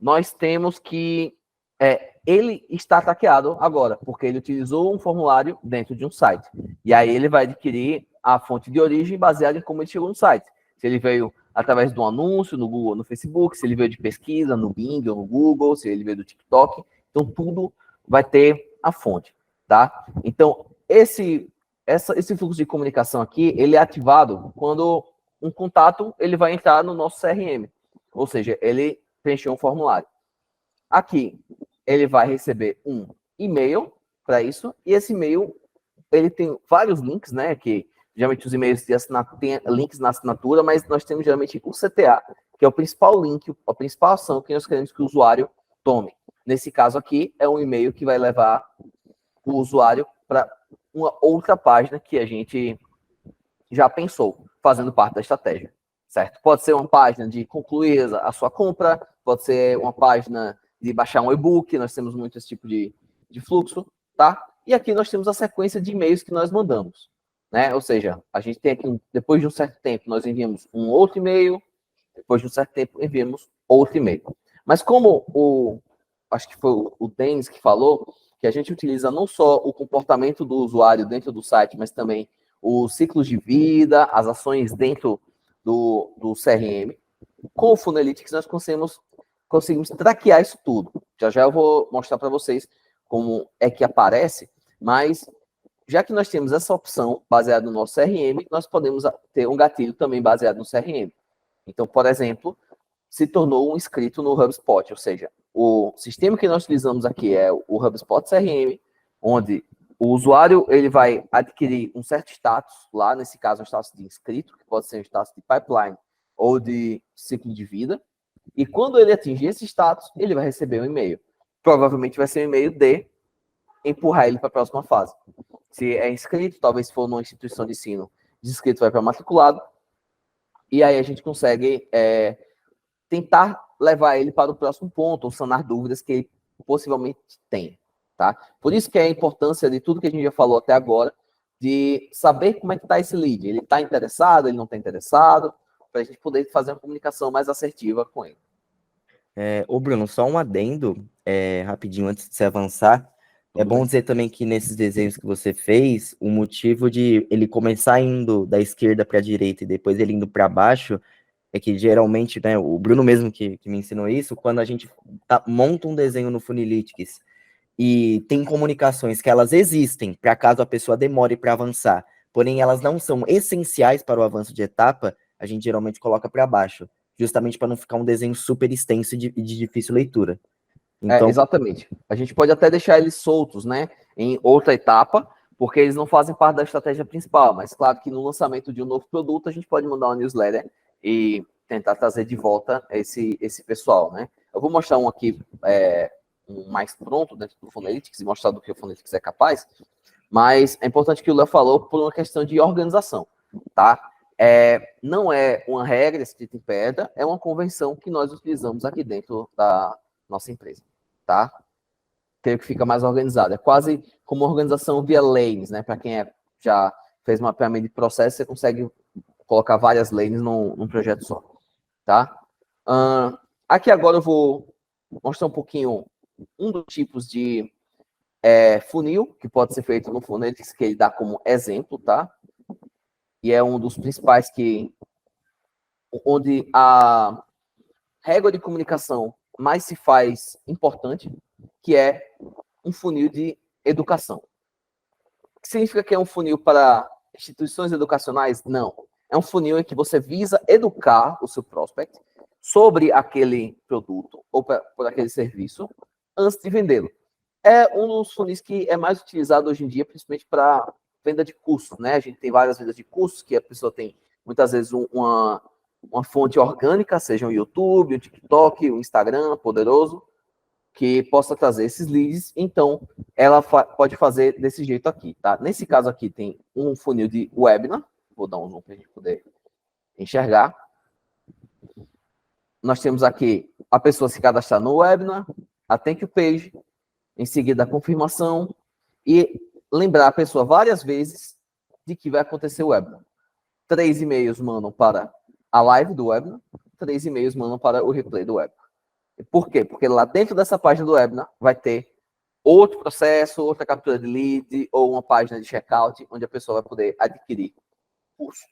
nós temos que ele está traqueado agora, porque ele utilizou um formulário dentro de um site. E aí ele vai adquirir a fonte de origem baseada em como ele chegou no site. Se ele veio através de um anúncio no Google, no Facebook, se ele veio de pesquisa no Bing ou no Google, se ele veio do TikTok. Então, tudo vai ter a fonte, tá? Então, esse fluxo de comunicação aqui, ele é ativado quando um contato ele vai entrar no nosso CRM. Ou seja, ele preencheu um formulário. Aqui, ele vai receber um e-mail para isso, e esse e-mail, ele tem vários links, né, que geralmente os e-mails têm links na assinatura, mas nós temos geralmente o CTA, que é o principal link, a principal ação que nós queremos que o usuário tome. Nesse caso aqui, é um e-mail que vai levar o usuário para uma outra página que a gente já pensou, fazendo parte da estratégia, certo? Pode ser uma página de concluir a sua compra, pode ser uma página de baixar um e-book, nós temos muito esse tipo de fluxo, tá? E aqui nós temos a sequência de e-mails que nós mandamos, né? Ou seja, a gente tem aqui, depois de um certo tempo, nós enviamos um outro e-mail, depois de um certo tempo, enviamos outro e-mail. Mas como acho que foi o Denis que falou, que a gente utiliza não só o comportamento do usuário dentro do site, mas também os ciclos de vida, as ações dentro do CRM. Com o Funalytics, nós conseguimos traquear isso tudo. Já eu vou mostrar para vocês como é que aparece, mas já que nós temos essa opção baseada no nosso CRM, nós podemos ter um gatilho também baseado no CRM. Então, por exemplo, se tornou um inscrito no HubSpot, ou seja, o sistema que nós utilizamos aqui é o HubSpot CRM, onde o usuário ele vai adquirir um certo status, lá nesse caso um status de inscrito, que pode ser um status de pipeline ou de ciclo de vida, e quando ele atingir esse status, ele vai receber um e-mail. Provavelmente vai ser um e-mail de empurrar ele para a próxima fase. Se é inscrito, talvez se for numa instituição de ensino, de inscrito vai para matriculado, e aí a gente consegue tentar levar ele para o próximo ponto, ou sanar dúvidas que ele possivelmente tem, tá? Por isso que é a importância de tudo que a gente já falou até agora, de saber como é que está esse lead. Ele está interessado, ele não está interessado, para a gente poder fazer uma comunicação mais assertiva com ele. Ô Bruno, só um adendo, rapidinho, antes de você avançar. É bom dizer também que nesses desenhos que você fez, o motivo de ele começar indo da esquerda para a direita e depois ele indo para baixo, é que geralmente, né, o Bruno mesmo que me ensinou isso, quando a gente monta um desenho no Funalytics e tem comunicações que elas existem para caso a pessoa demore para avançar, porém elas não são essenciais para o avanço de etapa, a gente geralmente coloca para baixo, justamente para não ficar um desenho super extenso e de difícil leitura. Então, exatamente. A gente pode até deixar eles soltos, né, em outra etapa, porque eles não fazem parte da estratégia principal, mas claro que no lançamento de um novo produto a gente pode mandar uma newsletter e tentar trazer de volta esse pessoal, né? Eu vou mostrar um aqui, um mais pronto dentro do Funalytics e mostrar do que o Funalytics é capaz, mas é importante que o Léo falou por uma questão de organização, tá? Não é uma regra escrita em pedra, é uma convenção que nós utilizamos aqui dentro da nossa empresa, tá? Creio que fica mais organizado. É quase como uma organização via lanes, né? Para quem já fez mapeamento de processo, você consegue colocar várias lanes num projeto só, tá? Aqui agora eu vou mostrar um pouquinho um dos tipos de funil que pode ser feito no Funalytics, que ele dá como exemplo, tá? E é um dos principais onde a régua de comunicação mais se faz importante, que é um funil de educação. Significa que é um funil para instituições educacionais? Não. É um funil em que você visa educar o seu prospect sobre aquele produto ou por aquele serviço antes de vendê-lo. É um dos funis que é mais utilizado hoje em dia, principalmente para venda de cursos, né? A gente tem várias vendas de cursos que a pessoa tem, muitas vezes, uma fonte orgânica, seja o YouTube, o TikTok, o Instagram poderoso, que possa trazer esses leads, então ela pode fazer desse jeito aqui, tá? Nesse caso aqui tem um funil de webinar, vou dar um zoom para a gente poder enxergar. Nós temos aqui a pessoa se cadastrar no webinar, a thank you page, em seguida a confirmação e lembrar a pessoa várias vezes de que vai acontecer o webinar. 3 e-mails mandam para a live do webinar, 3 e-mails mandam para o replay do webinar. Por quê? Porque lá dentro dessa página do webinar vai ter outro processo, outra captura de lead, ou uma página de checkout, onde a pessoa vai poder adquirir o curso.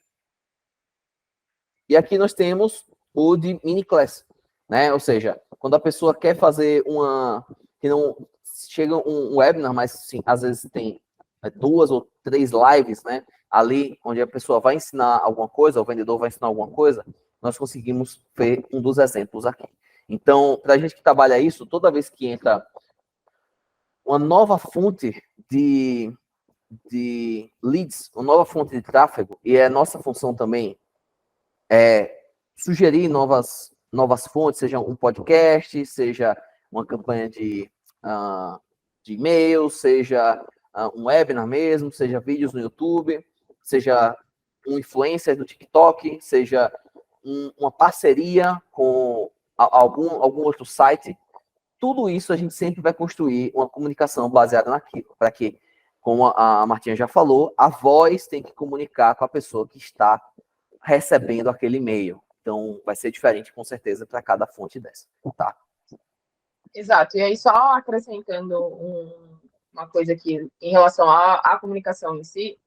E aqui nós temos o de mini class, né? Ou seja, quando a pessoa quer fazer que não chega um webinar, mas sim, às vezes tem 2 ou 3 lives, né? Ali onde a pessoa vai ensinar alguma coisa, o vendedor vai ensinar alguma coisa, nós conseguimos ver um dos exemplos aqui. Então, para a gente que trabalha isso, toda vez que entra uma nova fonte de leads, uma nova fonte de tráfego, e é nossa função também sugerir novas fontes, seja um podcast, seja uma campanha de e-mail, seja um webinar mesmo, seja vídeos no YouTube, seja um influencer do TikTok, seja uma parceria com algum outro site. Tudo isso a gente sempre vai construir uma comunicação baseada naquilo, para que, como a Martinha já falou, a voz tem que comunicar com a pessoa que está recebendo aquele e-mail. Então, vai ser diferente, com certeza, para cada fonte dessa, tá? Exato. E aí, só acrescentando uma coisa aqui em relação à comunicação em si,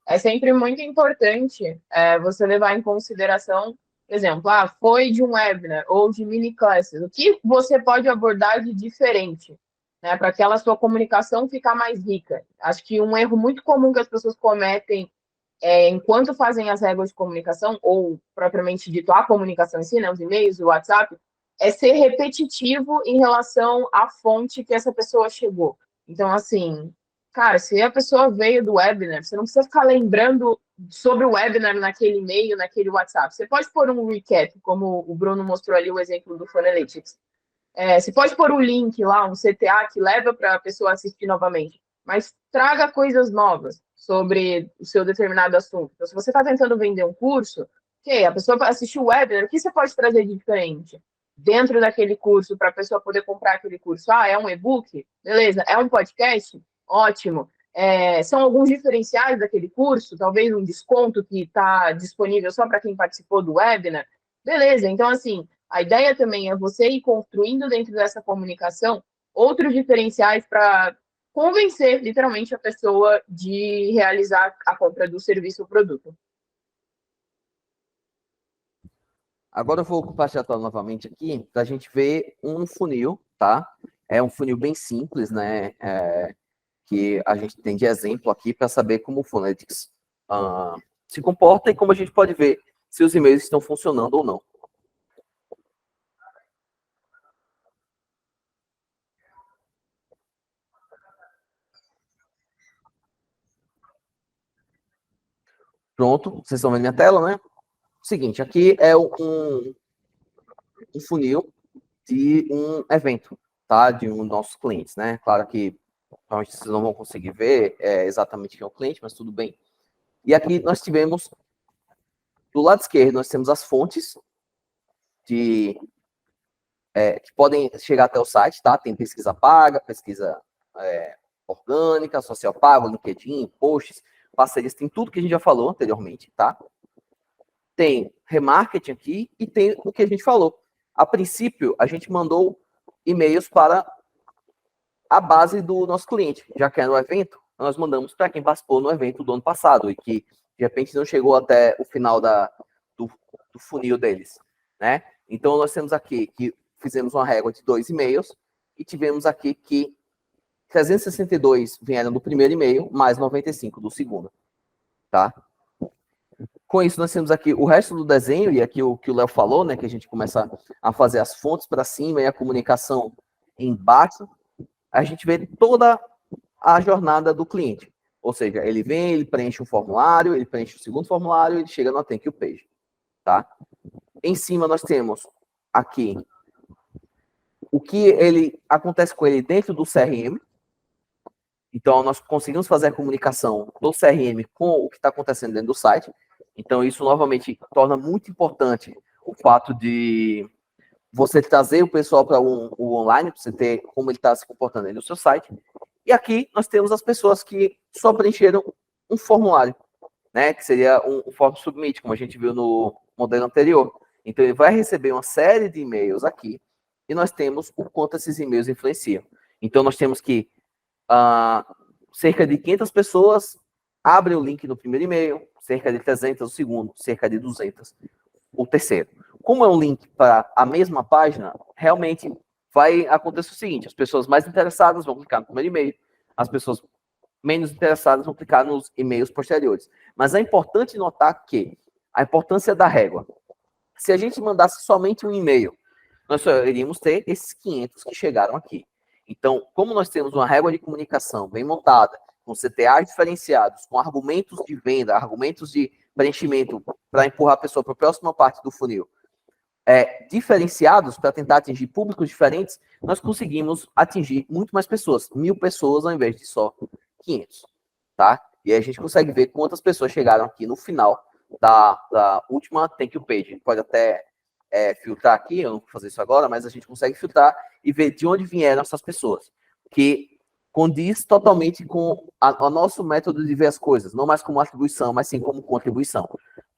é sempre muito importante você levar em consideração, por exemplo, foi de um webinar ou de mini classes, o que você pode abordar de diferente, né, para aquela sua comunicação ficar mais rica. Acho que um erro muito comum que as pessoas cometem enquanto fazem as regras de comunicação, ou propriamente dito a comunicação em si, né, os e-mails, o WhatsApp, é ser repetitivo em relação à fonte que essa pessoa chegou. Então, assim, cara, se a pessoa veio do webinar, você não precisa ficar lembrando sobre o webinar naquele e-mail, naquele WhatsApp. Você pode pôr um recap, como o Bruno mostrou ali o exemplo do Funnelytics. Você pode pôr um link lá, um CTA, que leva para a pessoa assistir novamente. Mas traga coisas novas sobre o seu determinado assunto. Então, se você está tentando vender um curso, ok, a pessoa assistiu o webinar, o que você pode trazer de diferente dentro daquele curso para a pessoa poder comprar aquele curso? É um e-book? Beleza. É um podcast? Ótimo. São alguns diferenciais daquele curso, talvez um desconto que está disponível só para quem participou do webinar. Beleza. Então, assim, a ideia também é você ir construindo dentro dessa comunicação outros diferenciais para convencer, literalmente, a pessoa de realizar a compra do serviço ou produto. Agora eu vou compartilhar a tela novamente aqui para a gente ver um funil, tá? É um funil bem simples, né? Que a gente tem de exemplo aqui para saber como o Funnelytics se comporta e como a gente pode ver se os e-mails estão funcionando ou não. Pronto, vocês estão vendo minha tela, né? Seguinte, aqui é um funil de um evento, tá? De um dos nossos clientes, né? Claro que provavelmente vocês não vão conseguir ver exatamente quem é o cliente, mas tudo bem. E aqui nós tivemos, do lado esquerdo, nós temos as fontes que podem chegar até o site, tá? Tem pesquisa paga, pesquisa orgânica, social pago, LinkedIn, posts, parcerias, tem tudo que a gente já falou anteriormente, tá? Tem remarketing aqui e tem o que a gente falou. A princípio, a gente mandou e-mails para a base do nosso cliente. Já que é no evento, nós mandamos para quem participou no evento do ano passado e que, de repente, não chegou até o final do funil deles, né? Então, nós temos aqui que fizemos uma régua de 2 e-mails e tivemos aqui que 362 vieram do primeiro e-mail, mais 95 do segundo, tá? Com isso, nós temos aqui o resto do desenho, e aqui o que o Léo falou, né, que a gente começa a fazer as fontes para cima e a comunicação embaixo. A gente vê toda a jornada do cliente. Ou seja, ele vem, ele preenche um formulário, ele preenche o segundo formulário, ele chega no Thank You Page, tá? Em cima, nós temos aqui o que acontece com ele dentro do CRM. Então, nós conseguimos fazer a comunicação do CRM com o que está acontecendo dentro do site. Então, isso, novamente, torna muito importante o fato de você trazer o pessoal para o online, para você ter como ele está se comportando aí no seu site. E aqui nós temos as pessoas que só preencheram um formulário, né? Que seria um form submit, como a gente viu no modelo anterior. Então, ele vai receber uma série de e-mails aqui, e nós temos o quanto esses e-mails influenciam. Então, nós temos que cerca de 500 pessoas abrem o link no primeiro e-mail, cerca de 300 no segundo, cerca de 200 o terceiro. Como é um link para a mesma página, realmente vai acontecer o seguinte: as pessoas mais interessadas vão clicar no primeiro e-mail, as pessoas menos interessadas vão clicar nos e-mails posteriores. Mas é importante notar que a importância da régua. Se a gente mandasse somente um e-mail, nós só iríamos ter esses 500 que chegaram aqui. Então, como nós temos uma régua de comunicação bem montada, com CTAs diferenciados, com argumentos de venda, argumentos de preenchimento para empurrar a pessoa para a próxima parte do funil, diferenciados para tentar atingir públicos diferentes, nós conseguimos atingir muito mais pessoas, 1.000 pessoas ao invés de só 500, tá? E aí a gente consegue ver quantas pessoas chegaram aqui no final da última thank you page. Pode até filtrar aqui, eu não vou fazer isso agora, mas a gente consegue filtrar e ver de onde vieram essas pessoas, que condiz totalmente com o nosso método de ver as coisas, não mais como atribuição, mas sim como contribuição.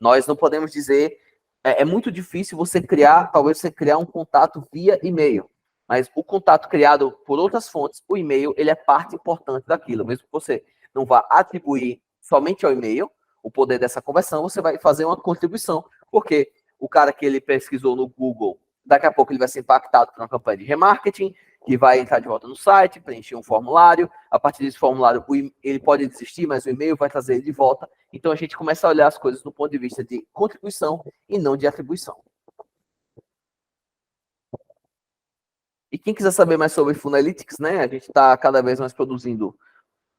Nós não podemos dizer, é muito difícil você criar, talvez você criar um contato via e-mail, mas o contato criado por outras fontes, o e-mail, ele é parte importante daquilo, mesmo que você não vá atribuir somente ao e-mail o poder dessa conversão, você vai fazer uma contribuição, porque o cara que ele pesquisou no Google, daqui a pouco ele vai ser impactado por uma campanha de remarketing, que vai entrar de volta no site, preencher um formulário, a partir desse formulário ele pode desistir, mas o e-mail vai trazer ele de volta. Então a gente começa a olhar as coisas do ponto de vista de contribuição e não de atribuição. E quem quiser saber mais sobre Funalytics, né, a gente está cada vez mais produzindo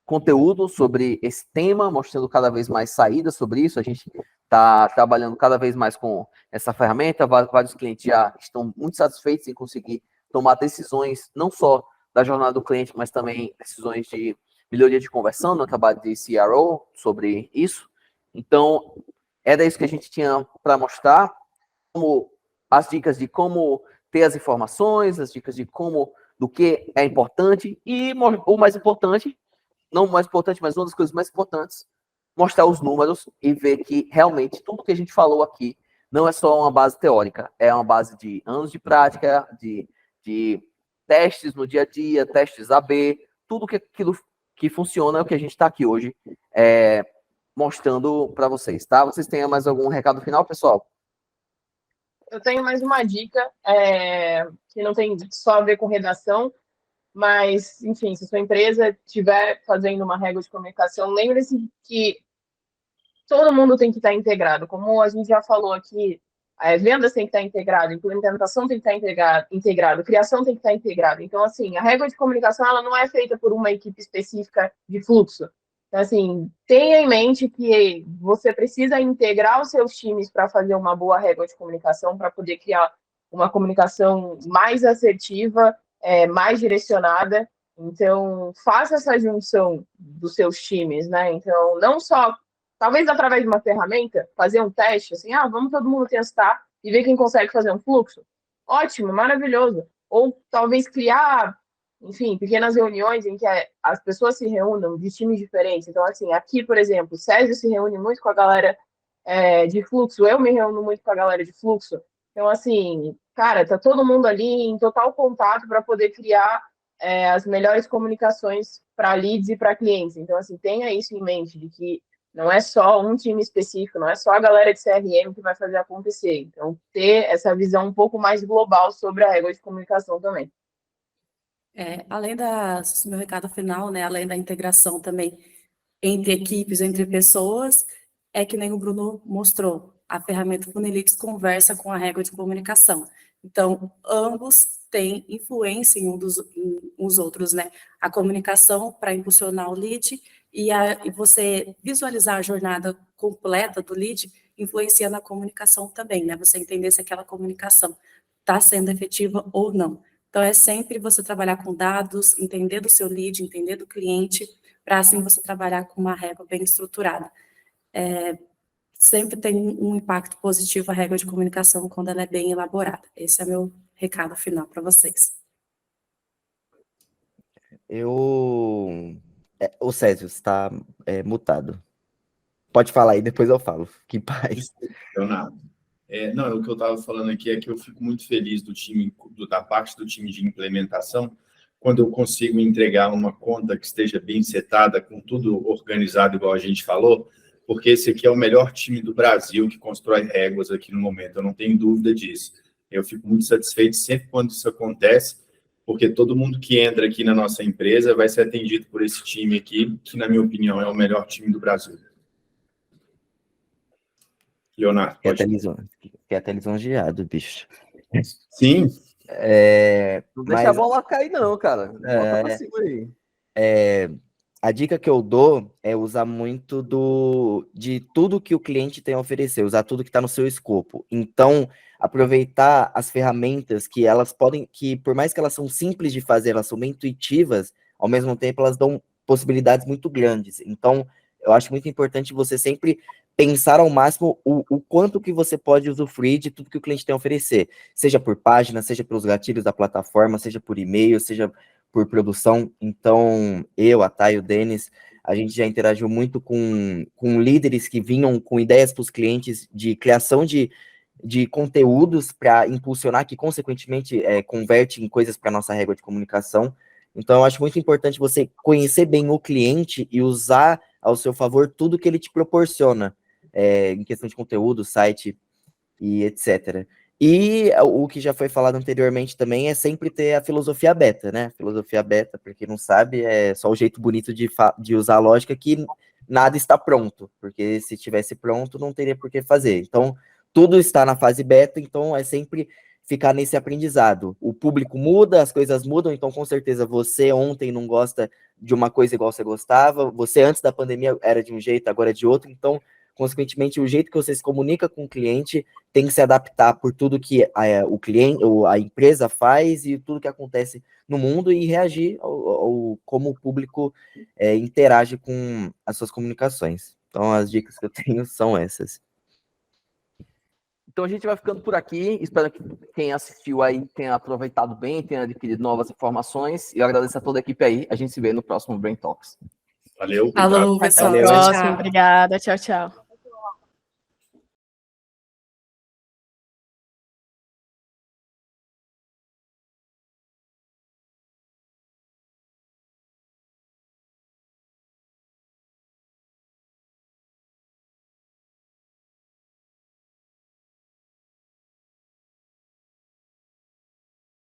conteúdo sobre esse tema, mostrando cada vez mais saídas sobre isso. A gente está trabalhando cada vez mais com essa ferramenta. Vários clientes já estão muito satisfeitos em conseguir tomar decisões, não só da jornada do cliente, mas também decisões de melhoria de conversão, no trabalho de CRO sobre isso. Então, era isso que a gente tinha para mostrar, como as dicas de como ter as informações, as dicas de como, do que é importante, e o mais importante, não o mais importante, mas uma das coisas mais importantes, mostrar os números e ver que realmente tudo que a gente falou aqui não é só uma base teórica, é uma base de anos de prática, de testes no dia a dia, testes AB, tudo que aquilo que funciona é o que a gente está aqui hoje mostrando para vocês, tá? Vocês têm mais algum recado final, pessoal? Eu tenho mais uma dica, que não tem só a ver com redação, mas, enfim, se sua empresa estiver fazendo uma régua de comunicação, lembre-se que todo mundo tem que estar integrado. Como a gente já falou aqui, vendas tem que estar integrado, implementação tem que estar integrado, criação tem que estar integrado. Então, assim, a régua de comunicação ela não é feita por uma equipe específica de fluxo. Então, assim, tenha em mente que você precisa integrar os seus times para fazer uma boa régua de comunicação, para poder criar uma comunicação mais assertiva, mais direcionada. Então, faça essa junção dos seus times, né? Então, não só talvez através de uma ferramenta, fazer um teste, assim, vamos todo mundo testar e ver quem consegue fazer um fluxo. Ótimo, maravilhoso. Ou talvez criar, enfim, pequenas reuniões em que as pessoas se reúnam de times diferentes. Então, assim, aqui, por exemplo, o Césio se reúne muito com a galera de fluxo, eu me reúno muito com a galera de fluxo. Então, assim, cara, tá todo mundo ali em total contato para poder criar as melhores comunicações para leads e para clientes. Então, assim, tenha isso em mente, de que não é só um time específico, não é só a galera de CRM que vai fazer acontecer. Então, ter essa visão um pouco mais global sobre a régua de comunicação também. Além meu recado final, né, além da integração também entre equipes, entre pessoas, é que nem o Bruno mostrou, a ferramenta Funalytics conversa com a régua de comunicação. Então, ambos têm influência em uns outros, né? A comunicação para impulsionar o lead e você visualizar a jornada completa do lead influencia na comunicação também, né? Você entender se aquela comunicação está sendo efetiva ou não. Então, é sempre você trabalhar com dados, entender do seu lead, entender do cliente, para assim você trabalhar com uma régua bem estruturada. Sempre tem um impacto positivo a régua de comunicação quando ela é bem elaborada. Esse é meu recado final para vocês. O Césio está mutado. Pode falar aí, depois eu falo. Que paz. Leonardo. Não, o que eu estava falando aqui é que eu fico muito feliz da parte do time de implementação, quando eu consigo entregar uma conta que esteja bem setada, com tudo organizado, igual a gente falou, porque esse aqui é o melhor time do Brasil que constrói réguas aqui no momento, eu não tenho dúvida disso. Eu fico muito satisfeito sempre quando isso acontece, porque todo mundo que entra aqui na nossa empresa vai ser atendido por esse time aqui, que, na minha opinião, é o melhor time do Brasil. Leonardo, pode... Fiquei até lisonjeado, bicho. Sim. Não deixa a bola cair, não, cara. Bota pra cima aí. A dica que eu dou é usar muito de tudo que o cliente tem a oferecer, usar tudo que está no seu escopo. Então, aproveitar as ferramentas que elas podem, que por mais que elas são simples de fazer, elas são bem intuitivas, ao mesmo tempo elas dão possibilidades muito grandes. Então, eu acho muito importante você sempre pensar ao máximo o quanto que você pode usufruir de tudo que o cliente tem a oferecer, seja por página, seja pelos gatilhos da plataforma, seja por e-mail, seja por produção. Então, a Thay, o Denis, a gente já interagiu muito com líderes que vinham com ideias para os clientes de criação de conteúdos para impulsionar, que consequentemente converte em coisas para a nossa régua de comunicação. Então, eu acho muito importante você conhecer bem o cliente e usar ao seu favor tudo que ele te proporciona, em questão de conteúdo, site e etc. E o que já foi falado anteriormente também é sempre ter a filosofia beta, né? Filosofia beta, para quem não sabe, é só o jeito bonito de usar a lógica que nada está pronto, porque se tivesse pronto, não teria por que fazer. Então, tudo está na fase beta, então é sempre ficar nesse aprendizado. O público muda, as coisas mudam, então com certeza você ontem não gosta de uma coisa igual você gostava, você antes da pandemia era de um jeito, agora é de outro, então, consequentemente, o jeito que você se comunica com o cliente tem que se adaptar por tudo que o cliente ou a empresa faz e tudo que acontece no mundo e reagir ao como o público interage com as suas comunicações. Então, as dicas que eu tenho são essas. Então a gente vai ficando por aqui. Espero que quem assistiu aí tenha aproveitado bem, tenha adquirido novas informações. E eu agradeço a toda a equipe aí. A gente se vê no próximo Brain Talks. Valeu. Falou, Obrigado. pessoal. Até o Tchau, próximo. tchau. Obrigada. Tchau, tchau.